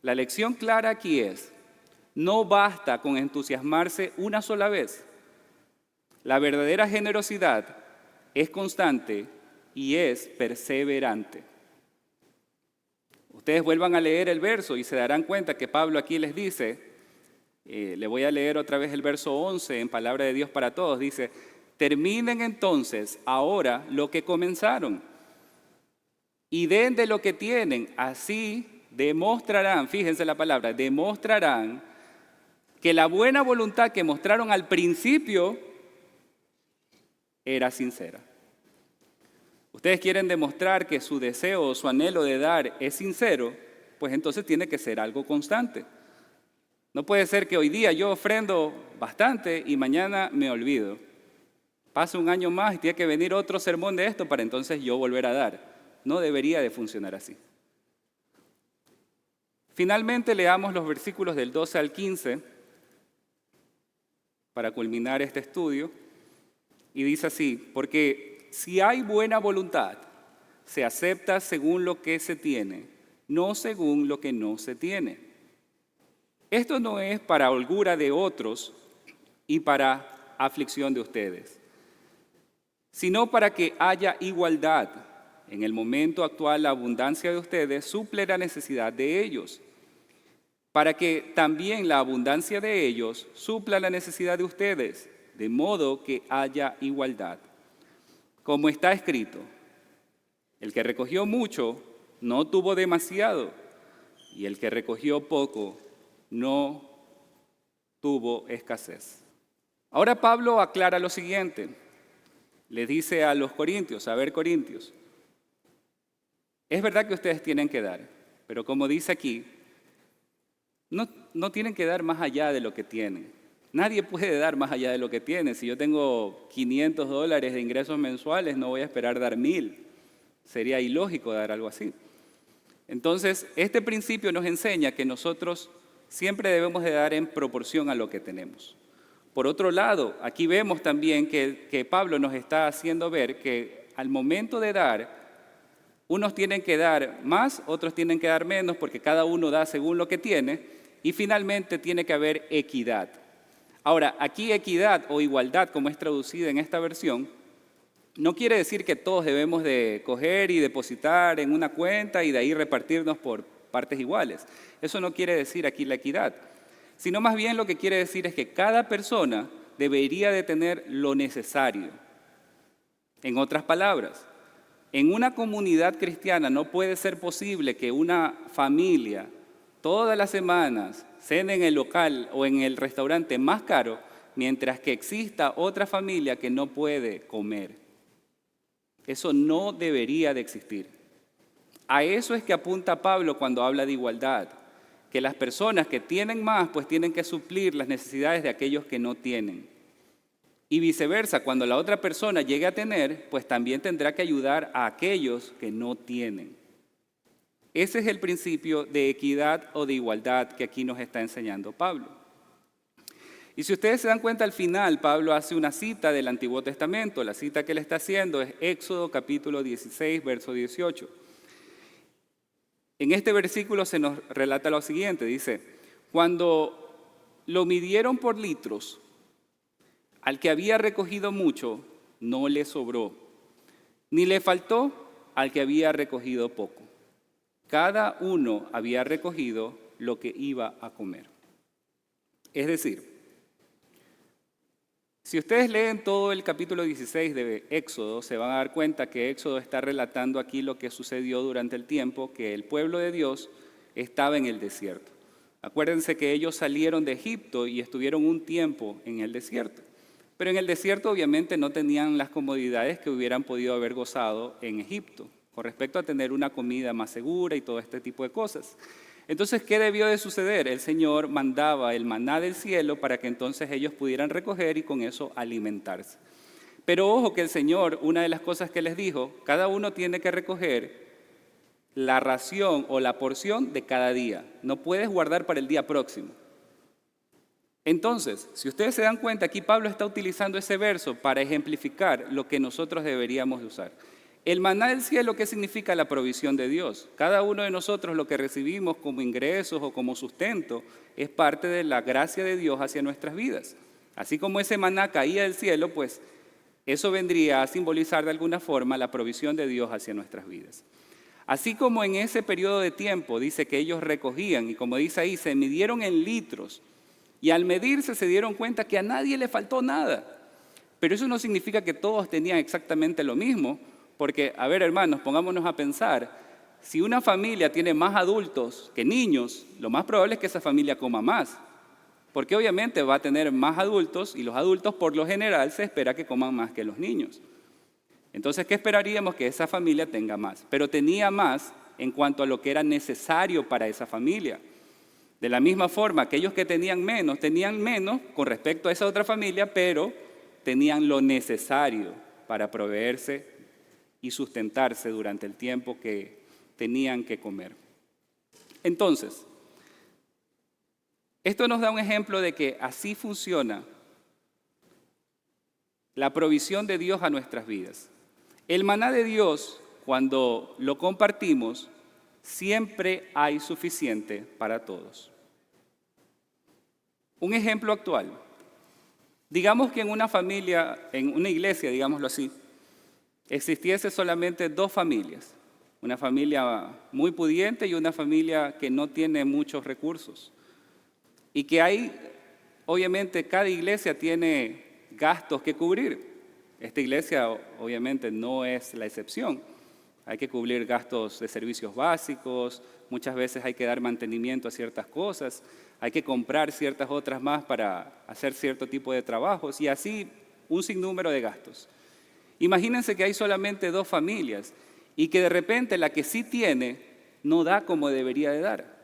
la lección clara aquí es, no basta con entusiasmarse una sola vez. La verdadera generosidad es constante y es perseverante. Ustedes vuelvan a leer el verso y se darán cuenta que Pablo aquí les dice, le voy a leer otra vez el verso 11 en Palabra de Dios para Todos, dice, terminen entonces ahora lo que comenzaron y den de lo que tienen, así demostrarán, fíjense la palabra, demostrarán que la buena voluntad que mostraron al principio era sincera. Ustedes quieren demostrar que su deseo o su anhelo de dar es sincero, pues entonces tiene que ser algo constante. No puede ser que hoy día yo ofrendo bastante y mañana me olvido. Pasa un año más y tiene que venir otro sermón de esto para entonces yo volver a dar. No debería de funcionar así. Finalmente leamos los versículos del 12 al 15 para culminar este estudio. Y dice así, porque si hay buena voluntad, se acepta según lo que se tiene, no según lo que no se tiene. Esto no es para holgura de otros y para aflicción de ustedes, sino para que haya igualdad. En el momento actual, la abundancia de ustedes suple la necesidad de ellos, para que también la abundancia de ellos supla la necesidad de ustedes, de modo que haya igualdad. Como está escrito, el que recogió mucho no tuvo demasiado, y el que recogió poco no tuvo escasez. Ahora Pablo aclara lo siguiente. Le dice a los corintios, a ver corintios, es verdad que ustedes tienen que dar, pero como dice aquí, no tienen que dar más allá de lo que tienen. Nadie puede dar más allá de lo que tiene. Si yo tengo $500 de ingresos mensuales, no voy a esperar dar 1,000. Sería ilógico dar algo así. Entonces, este principio nos enseña que nosotros siempre debemos de dar en proporción a lo que tenemos. Por otro lado, aquí vemos también que Pablo nos está haciendo ver que al momento de dar, unos tienen que dar más, otros tienen que dar menos, porque cada uno da según lo que tiene, y finalmente tiene que haber equidad. Ahora, aquí equidad o igualdad, como es traducida en esta versión, no quiere decir que todos debemos de coger y depositar en una cuenta y de ahí repartirnos por partes iguales. Eso no quiere decir aquí la equidad, sino más bien lo que quiere decir es que cada persona debería de tener lo necesario. En otras palabras, en una comunidad cristiana no puede ser posible que una familia todas las semanas cene en el local o en el restaurante más caro, mientras que exista otra familia que no puede comer. Eso no debería de existir. A eso es que apunta Pablo cuando habla de igualdad, que las personas que tienen más, pues tienen que suplir las necesidades de aquellos que no tienen. Y viceversa, cuando la otra persona llegue a tener, pues también tendrá que ayudar a aquellos que no tienen. Ese es el principio de equidad o de igualdad que aquí nos está enseñando Pablo. Y si ustedes se dan cuenta, al final Pablo hace una cita del Antiguo Testamento. La cita que él está haciendo es Éxodo capítulo 16, verso 18. En este versículo se nos relata lo siguiente, dice: cuando lo midieron por litros, al que había recogido mucho, no le sobró, ni le faltó al que había recogido poco. Cada uno había recogido lo que iba a comer. Es decir, si ustedes leen todo el capítulo 16 de Éxodo, se van a dar cuenta que Éxodo está relatando aquí lo que sucedió durante el tiempo que el pueblo de Dios estaba en el desierto. Acuérdense que ellos salieron de Egipto y estuvieron un tiempo en el desierto. Pero en el desierto obviamente no tenían las comodidades que hubieran podido haber gozado en Egipto, con respecto a tener una comida más segura y todo este tipo de cosas. Entonces, ¿qué debió de suceder? El Señor mandaba el maná del cielo para que entonces ellos pudieran recoger y con eso alimentarse. Pero ojo que el Señor, una de las cosas que les dijo, cada uno tiene que recoger la ración o la porción de cada día. No puedes guardar para el día próximo. Entonces, si ustedes se dan cuenta, aquí Pablo está utilizando ese verso para ejemplificar lo que nosotros deberíamos de usar. El maná del cielo, ¿qué significa? La provisión de Dios. Cada uno de nosotros lo que recibimos como ingresos o como sustento es parte de la gracia de Dios hacia nuestras vidas. Así como ese maná caía del cielo, pues eso vendría a simbolizar de alguna forma la provisión de Dios hacia nuestras vidas. Así como en ese periodo de tiempo dice que ellos recogían, y como dice ahí, se midieron en litros, y al medirse se dieron cuenta que a nadie le faltó nada. Pero eso no significa que todos tenían exactamente lo mismo, porque, a ver hermanos, pongámonos a pensar, si una familia tiene más adultos que niños, lo más probable es que esa familia coma más, porque obviamente va a tener más adultos y los adultos por lo general se espera que coman más que los niños. Entonces, ¿qué esperaríamos? Que esa familia tenga más, pero tenía más en cuanto a lo que era necesario para esa familia. De la misma forma, aquellos que tenían menos con respecto a esa otra familia, pero tenían lo necesario para proveerse y sustentarse durante el tiempo que tenían que comer. Entonces, esto nos da un ejemplo de que así funciona la provisión de Dios a nuestras vidas. El maná de Dios, cuando lo compartimos, siempre hay suficiente para todos. Un ejemplo actual. Digamos que en una familia, en una iglesia, digámoslo así, existiese solamente dos familias, una familia muy pudiente y una familia que no tiene muchos recursos. Y que hay, obviamente, cada iglesia tiene gastos que cubrir. Esta iglesia, obviamente, no es la excepción. Hay que cubrir gastos de servicios básicos, muchas veces hay que dar mantenimiento a ciertas cosas, hay que comprar ciertas otras más para hacer cierto tipo de trabajos y así un sinnúmero de gastos. Imagínense que hay solamente dos familias y que de repente la que sí tiene no da como debería de dar.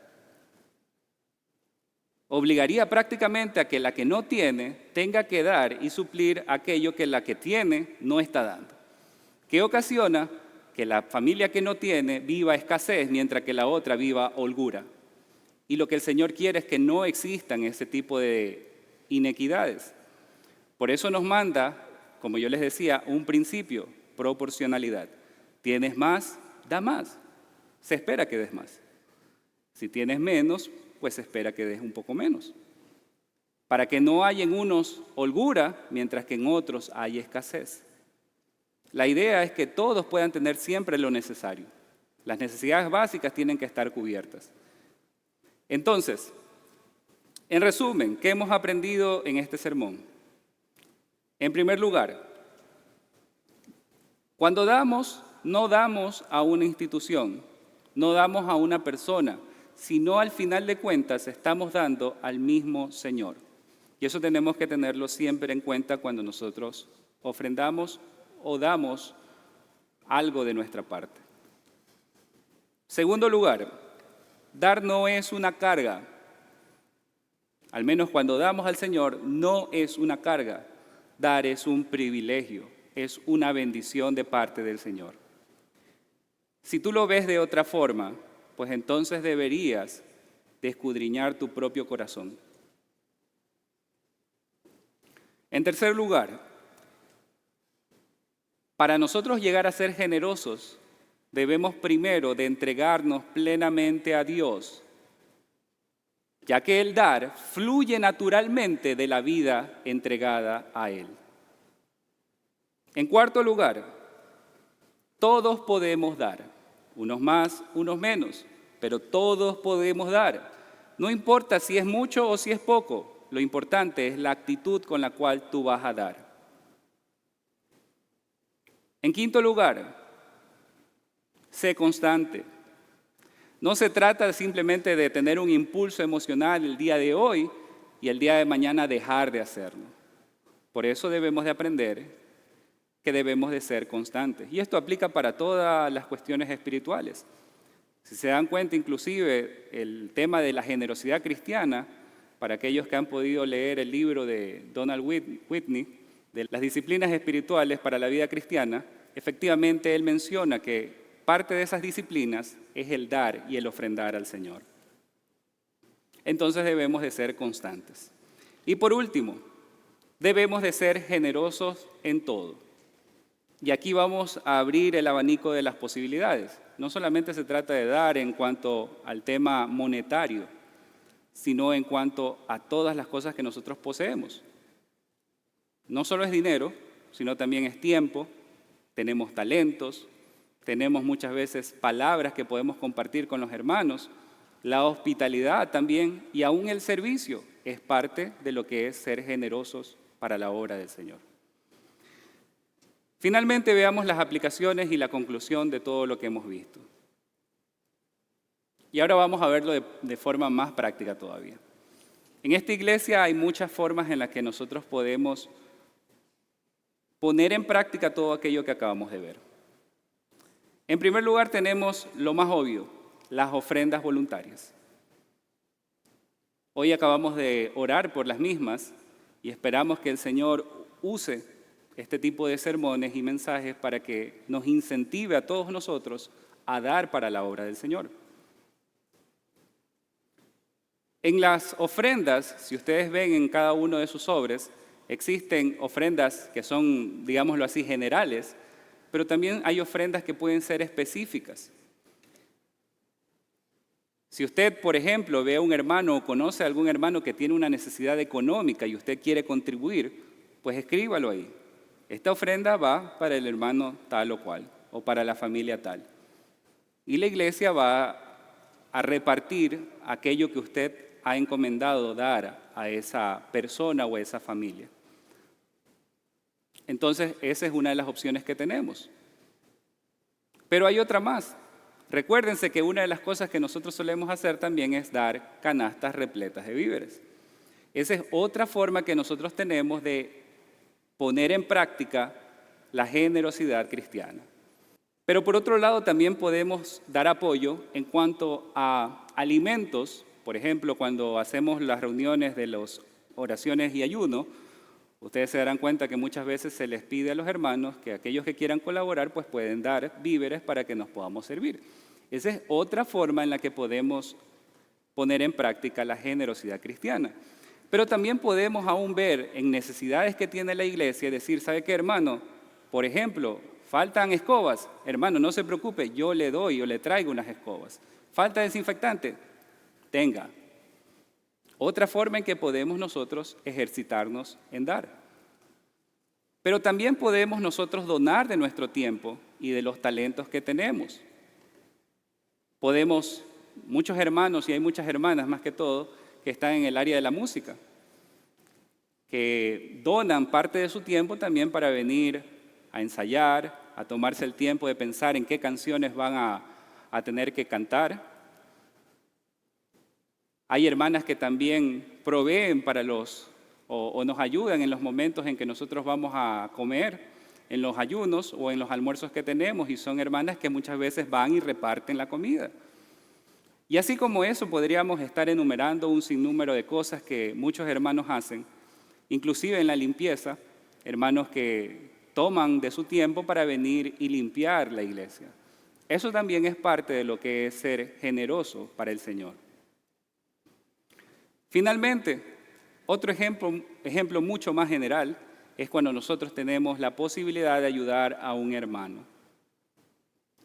Obligaría prácticamente a que la que no tiene tenga que dar y suplir aquello que la que tiene no está dando. ¿Qué ocasiona? Que la familia que no tiene viva escasez mientras que la otra viva holgura. Y lo que el Señor quiere es que no existan ese tipo de inequidades. Por eso nos manda, como yo les decía, un principio, proporcionalidad. Tienes más, da más. Se espera que des más. Si tienes menos, pues se espera que des un poco menos. Para que no haya en unos holgura, mientras que en otros hay escasez. La idea es que todos puedan tener siempre lo necesario. Las necesidades básicas tienen que estar cubiertas. Entonces, en resumen, ¿qué hemos aprendido en este sermón? En primer lugar, cuando damos, no damos a una institución, no damos a una persona, sino al final de cuentas estamos dando al mismo Señor. Y eso tenemos que tenerlo siempre en cuenta cuando nosotros ofrendamos o damos algo de nuestra parte. Segundo lugar, dar no es una carga. Al menos cuando damos al Señor, no es una carga. dar es un privilegio, es una bendición de parte del Señor. Si tú lo ves de otra forma, pues entonces deberías de escudriñar tu propio corazón. En tercer lugar, para nosotros llegar a ser generosos, debemos primero de entregarnos plenamente a Dios, ya que el dar fluye naturalmente de la vida entregada a Él. En cuarto lugar, todos podemos dar, unos más, unos menos, pero todos podemos dar. No importa si es mucho o si es poco, lo importante es la actitud con la cual tú vas a dar. En quinto lugar, sé constante. No se trata simplemente de tener un impulso emocional el día de hoy y el día de mañana dejar de hacerlo. Por eso debemos de aprender que debemos de ser constantes. Y esto aplica para todas las cuestiones espirituales. Si se dan cuenta, inclusive, el tema de la generosidad cristiana, para aquellos que han podido leer el libro de Donald Whitney, de las disciplinas espirituales para la vida cristiana, efectivamente él menciona que parte de esas disciplinas es el dar y el ofrendar al Señor. Entonces debemos de ser constantes. Y por último, debemos de ser generosos en todo. Y aquí vamos a abrir el abanico de las posibilidades. No solamente se trata de dar en cuanto al tema monetario, sino en cuanto a todas las cosas que nosotros poseemos. No solo es dinero, sino también es tiempo, tenemos talentos, tenemos muchas veces palabras que podemos compartir con los hermanos, la hospitalidad también y aún el servicio es parte de lo que es ser generosos para la obra del Señor. Finalmente veamos las aplicaciones y la conclusión de todo lo que hemos visto. Y ahora vamos a verlo de forma más práctica todavía. En esta iglesia hay muchas formas en las que nosotros podemos poner en práctica todo aquello que acabamos de ver. En primer lugar tenemos lo más obvio, las ofrendas voluntarias. Hoy acabamos de orar por las mismas y esperamos que el Señor use este tipo de sermones y mensajes para que nos incentive a todos nosotros a dar para la obra del Señor. En las ofrendas, si ustedes ven en cada uno de sus sobres, existen ofrendas que son, digámoslo así, generales, pero también hay ofrendas que pueden ser específicas. Si usted, por ejemplo, ve a un hermano o conoce a algún hermano que tiene una necesidad económica y usted quiere contribuir, pues escríbalo ahí. Esta ofrenda va para el hermano tal o cual, o para la familia tal. Y la iglesia va a repartir aquello que usted ha encomendado dar a esa persona o a esa familia. Entonces, esa es una de las opciones que tenemos. Pero hay otra más. Recuérdense que una de las cosas que nosotros solemos hacer también es dar canastas repletas de víveres. Esa es otra forma que nosotros tenemos de poner en práctica la generosidad cristiana. Pero por otro lado también podemos dar apoyo en cuanto a alimentos. Por ejemplo, cuando hacemos las reuniones de las oraciones y ayuno, ustedes se darán cuenta que muchas veces se les pide a los hermanos que aquellos que quieran colaborar pues pueden dar víveres para que nos podamos servir. Esa es otra forma en la que podemos poner en práctica la generosidad cristiana. Pero también podemos aún ver en necesidades que tiene la iglesia y decir, ¿sabe qué, hermano? Por ejemplo, faltan escobas. Hermano, no se preocupe, yo le doy o le traigo unas escobas. Falta desinfectante, tenga. Otra forma en que podemos nosotros ejercitarnos en dar. Pero también podemos nosotros donar de nuestro tiempo y de los talentos que tenemos. Podemos, muchos hermanos y hay muchas hermanas más que todo, que están en el área de la música, que donan parte de su tiempo también para venir a ensayar, a tomarse el tiempo de pensar en qué canciones van a tener que cantar. Hay hermanas que también proveen para o nos ayudan en los momentos en que nosotros vamos a comer, en los ayunos o en los almuerzos que tenemos, y son hermanas que muchas veces van y reparten la comida. Y así como eso podríamos estar enumerando un sinnúmero de cosas que muchos hermanos hacen, inclusive en la limpieza. hermanos que toman de su tiempo para venir y limpiar la iglesia. Eso también es parte de lo que es ser generoso para el Señor. Finalmente, otro ejemplo mucho más general es cuando nosotros tenemos la posibilidad de ayudar a un hermano.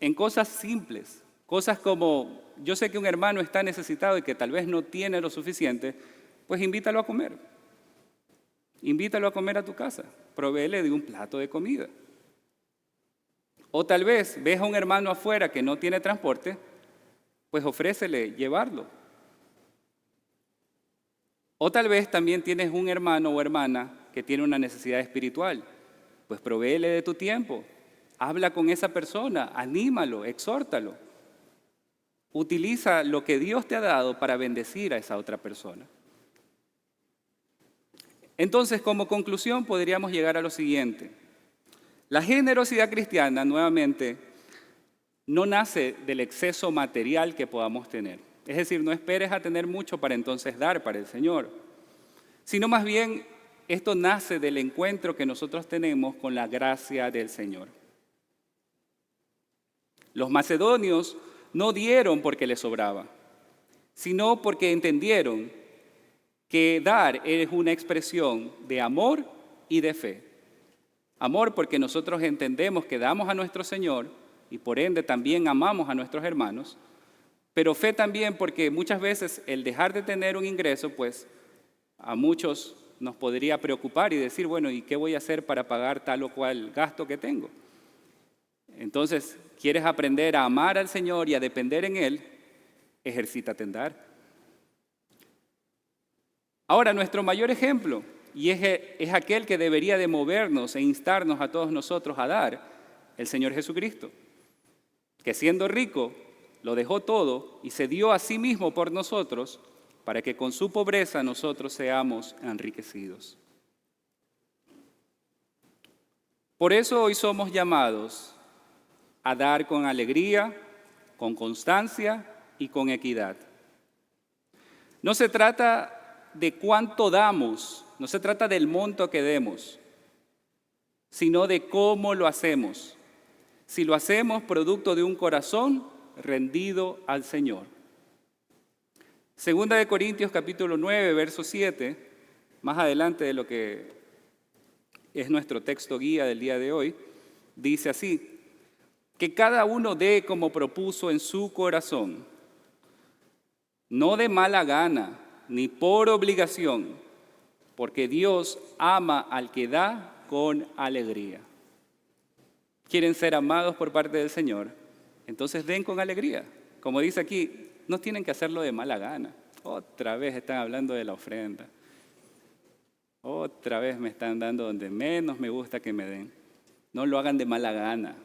En cosas simples, cosas como, yo sé que un hermano está necesitado y que tal vez no tiene lo suficiente, pues invítalo a comer. Invítalo a comer a tu casa, provéele de un plato de comida. O tal vez ves a un hermano afuera que no tiene transporte, pues ofrécele llevarlo. O tal vez también tienes un hermano o hermana que tiene una necesidad espiritual, pues provéele de tu tiempo, habla con esa persona, anímalo, exhórtalo. Utiliza lo que Dios te ha dado para bendecir a esa otra persona. Entonces, como conclusión, podríamos llegar a lo siguiente. La generosidad cristiana, nuevamente, no nace del exceso material que podamos tener. Es decir, no esperes a tener mucho para entonces dar para el Señor, sino más bien esto nace del encuentro que nosotros tenemos con la gracia del Señor. Los macedonios no dieron porque les sobraba, sino porque entendieron que dar es una expresión de amor y de fe. Amor porque nosotros entendemos que damos a nuestro Señor y por ende también amamos a nuestros hermanos, pero fe también porque muchas veces el dejar de tener un ingreso, pues a muchos nos podría preocupar y decir, bueno, ¿y qué voy a hacer para pagar tal o cual gasto que tengo? Entonces, ¿quieres aprender a amar al Señor y a depender en Él? Ejercítate en dar. Ahora, nuestro mayor ejemplo, y es aquel que debería de movernos e instarnos a todos nosotros a dar, el Señor Jesucristo, que siendo rico, lo dejó todo y se dio a sí mismo por nosotros para que con su pobreza nosotros seamos enriquecidos. Por eso hoy somos llamados a dar con alegría, con constancia y con equidad. No se trata de cuánto damos, no se trata del monto que demos, sino de cómo lo hacemos. Si lo hacemos producto de un corazón rendido al Señor. Segunda de Corintios capítulo 9, verso 7, más adelante de lo que es nuestro texto guía del día de hoy, dice así, que cada uno dé como propuso en su corazón, no de mala gana, ni por obligación, porque Dios ama al que da con alegría. ¿Quieren ser amados por parte del Señor? Entonces den con alegría. Como dice aquí, no tienen que hacerlo de mala gana. Otra vez están hablando de la ofrenda. Otra vez me están dando donde menos me gusta que me den. No lo hagan de mala gana.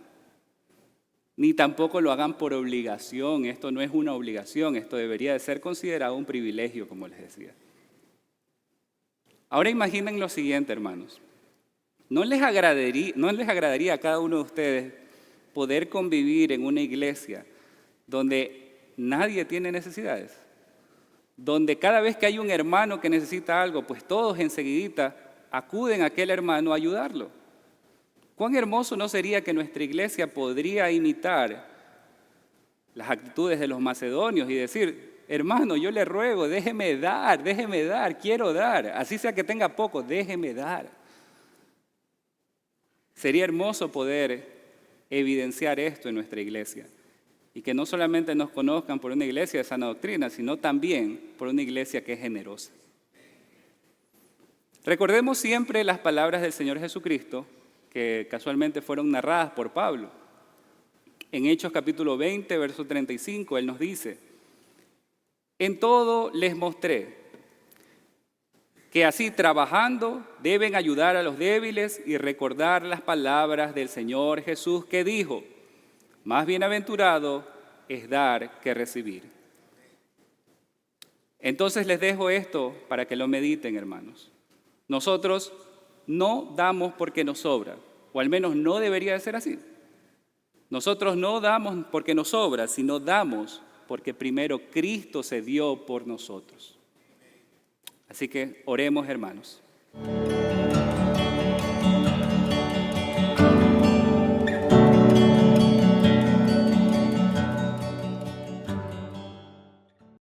Ni tampoco lo hagan por obligación. Esto no es una obligación. Esto debería de ser considerado un privilegio, como les decía. Ahora imaginen lo siguiente, hermanos. ¿No les agradaría a cada uno de ustedes poder convivir en una iglesia donde nadie tiene necesidades? Donde cada vez que hay un hermano que necesita algo, pues todos enseguidita acuden a aquel hermano a ayudarlo. ¿Cuán hermoso no sería que nuestra iglesia podría imitar las actitudes de los macedonios y decir, hermano, yo le ruego, déjeme dar, quiero dar, así sea que tenga poco, déjeme dar. Sería hermoso poder evidenciar esto en nuestra iglesia y que no solamente nos conozcan por una iglesia de sana doctrina, sino también por una iglesia que es generosa. Recordemos siempre las palabras del Señor Jesucristo, que casualmente fueron narradas por Pablo. En Hechos capítulo 20, verso 35, Él nos dice, en todo les mostré que así trabajando deben ayudar a los débiles y recordar las palabras del Señor Jesús que dijo, más bienaventurado es dar que recibir. Entonces les dejo esto para que lo mediten, hermanos. Nosotros no damos porque nos sobra, o al menos no debería de ser así. Nosotros no damos porque nos sobra, sino damos porque primero Cristo se dio por nosotros. Así que oremos, hermanos.